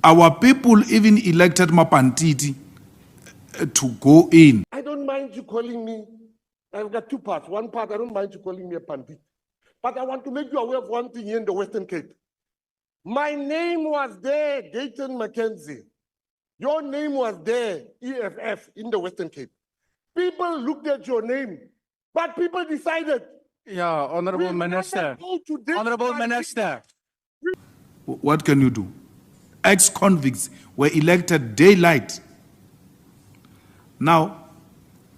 Our people even elected Mapantiti to go in. I don't mind you calling me. I've got two parts. One part, I don't mind you calling me a pandit. But I want to make you aware of one thing here in the Western Cape. My name was there, Gayton McKenzie. Your name was there, EFF, in the Western Cape. People looked at your name, but people decided. Yeah, Honorable Minister. Honorable Minister. What can you do? Ex-convicts were elected daylight. Now,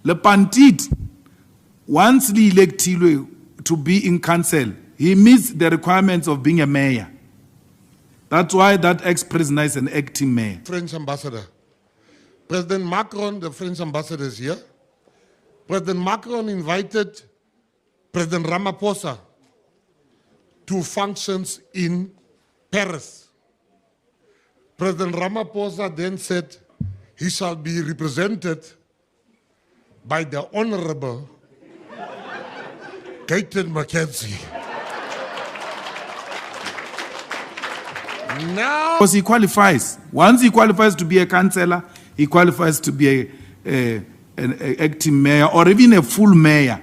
Le Pantit, once he elected to be in council, he meets the requirements of being a mayor. That's why that ex-prisoner is an acting mayor. French ambassador. President Macron, the French ambassador, is here. President Macron invited President Ramaphosa to functions in Paris. President Ramaphosa then said he shall be represented by the Honorable Gayton McKenzie. Now, because he qualifies. Once he qualifies to be a councillor, he qualifies to be an acting mayor or even a full mayor.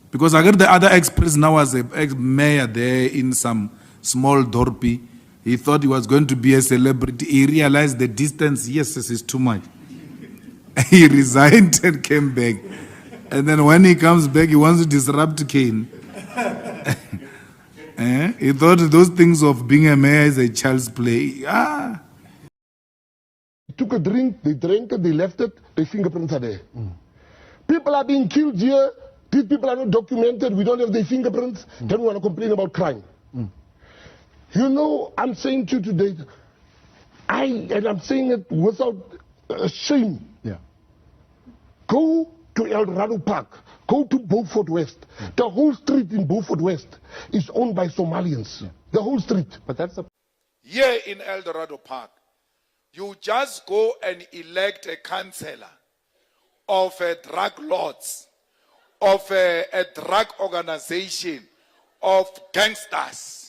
Because I heard the other ex-prisoner was a ex-mayor there in some small dorpy. He thought he was going to be a celebrity. He realized the distance, yes, this is too much. He resigned and came back. And then when he comes back, he wants to disrupt Kane. He thought those things of being a mayor is a child's play. Ah. Took a drink, they drank it, they left it, their fingerprints are there. People are being killed here. These people are not documented. We don't have their fingerprints. Then we want to complain about crime. You know, I'm saying to you today, and I'm saying it without shame. Yeah. Go to El Dorado Park. Go to Beaufort West. The whole street in Beaufort West is owned by Somalians. The whole street. But that's here in El Dorado Park, you just go and elect a councillor of drug lords, of a drug organization, of gangsters.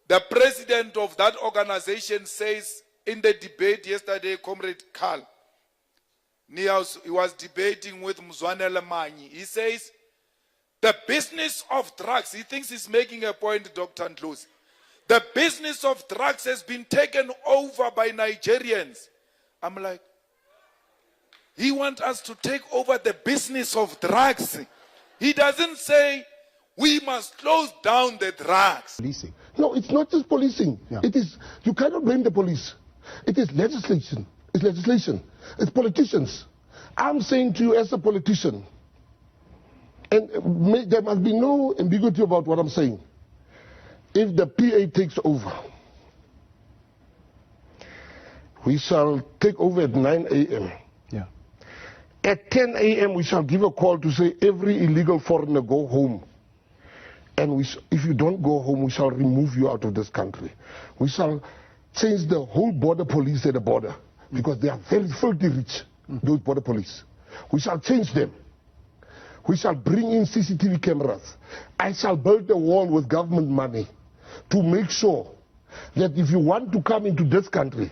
The president of that organization says in the debate yesterday, Comrade Carl, he was debating with Mzwane Lemanyi. He says, the business of drugs, he thinks he's making a point, Dr. Ndlozi. The business of drugs has been taken over by Nigerians. I'm like, he wants us to take over the business of drugs. He doesn't say we must close down the drugs. Policing. No, it's not just policing. Yeah. It is, you cannot blame the police. It is legislation. It's legislation. It's politicians. I'm saying to you as a politician, and there must be no ambiguity about what I'm saying. If the PA takes over, we shall take over at 9 a.m. Yeah. At 10 a.m. we shall give a call to say every illegal foreigner go home. And if you don't go home, we shall remove you out of this country. We shall change the whole border police at the border because they are very filthy rich, those border police. We shall change them. We shall bring in CCTV cameras. I shall build a wall with government money to make sure that if you want to come into this country,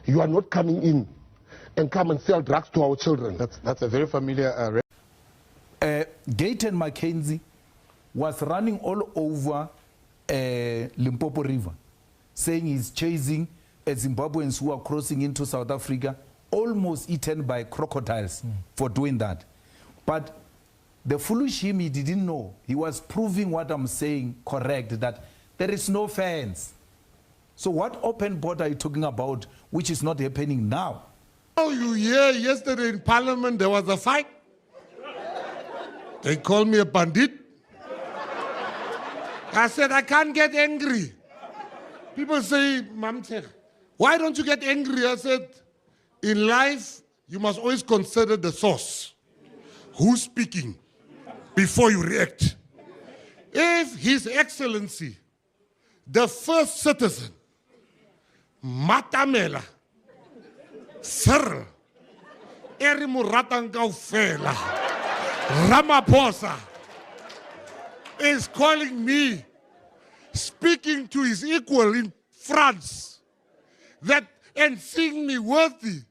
you are not coming in and come and sell drugs to our children. That's a very familiar... Gayton McKenzie was running all over Limpopo River, saying he's chasing Zimbabweans who are crossing into South Africa, almost eaten by crocodiles for doing that. But the foolish him, he didn't know. He was proving what I'm saying correct, that there is no fence. So what open border are you talking about, which is not happening now? Oh, you hear yesterday in Parliament there was a fight. They called me a bandit. I said, I can't get angry. People say, Mamter, why don't you get angry? I said, in life, you must always consider the source. Who's speaking before you react? If His Excellency, the first citizen, Matamela, Sir, Erimuratangaufela, Ramaphosa, is calling me speaking to his equal in France, and seeing me worthy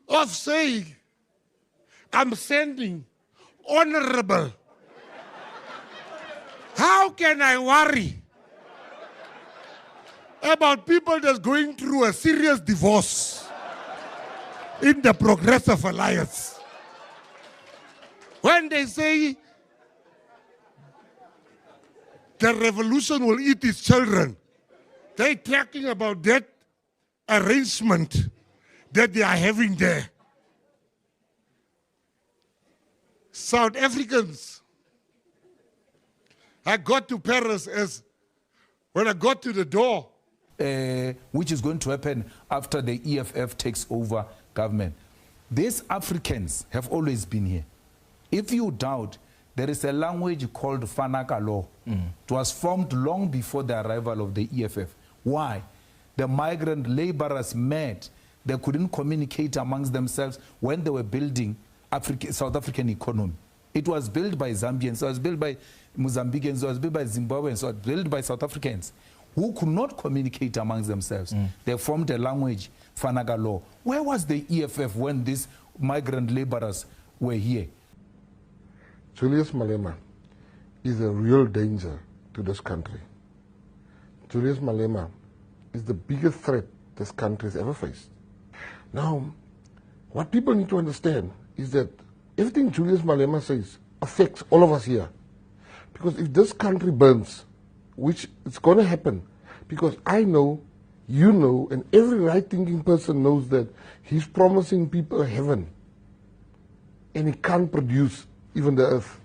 of saying, I'm sending honorable. How can I worry about people that's going through a serious divorce in the Progressive Alliance? When they say the revolution will eat its children, they're talking about that arrangement that they are having there. South Africans, I got to Paris when I got to the door. Which is going to happen after the EFF takes over government. These Africans have always been here. If you doubt, there is a language called Fanaka law. It was formed long before the arrival of the EFF. Why? The migrant laborers met. They couldn't communicate amongst themselves when they were building South African economy. It was built by Zambians, it was built by Mozambicans, it was built by Zimbabweans, it was built by South Africans who could not communicate amongst themselves. They formed a language, Fanaga law. Where was the EFF when these migrant laborers were here? Julius Malema is a real danger to this country. Julius Malema is the biggest threat this country has ever faced. Now, what people need to understand is that everything Julius Malema says affects all of us here. Because if this country burns, which it's going to happen, because I know, you know, and every right-thinking person knows that he's promising people heaven, and he can't produce even the earth.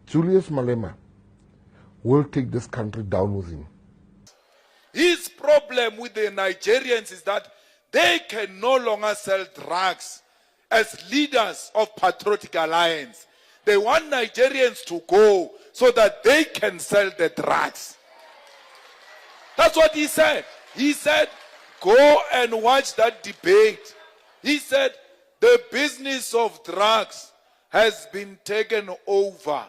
Julius Malema will take this country down with him. His problem with the Nigerians is that they can no longer sell drugs as leaders of Patriotic Alliance. They want Nigerians to go so that they can sell the drugs. That's what he said. He said, go and watch that debate. He said, the business of drugs has been taken over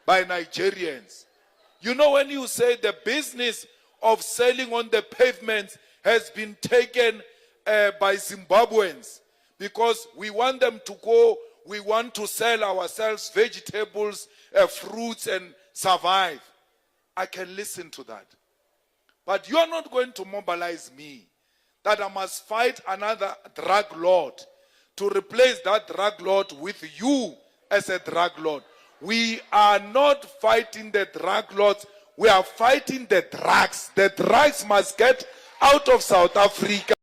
by Nigerians. You know, when you say the business of selling on the pavements has been taken by Zimbabweans, because we want them to go, we want to sell ourselves vegetables, fruits, and survive. I can listen to that. But you are not going to mobilize me that I must fight another drug lord to replace that drug lord with you as a drug lord. We are not fighting the drug lords. We are fighting the drugs. The drugs must get out of South Africa.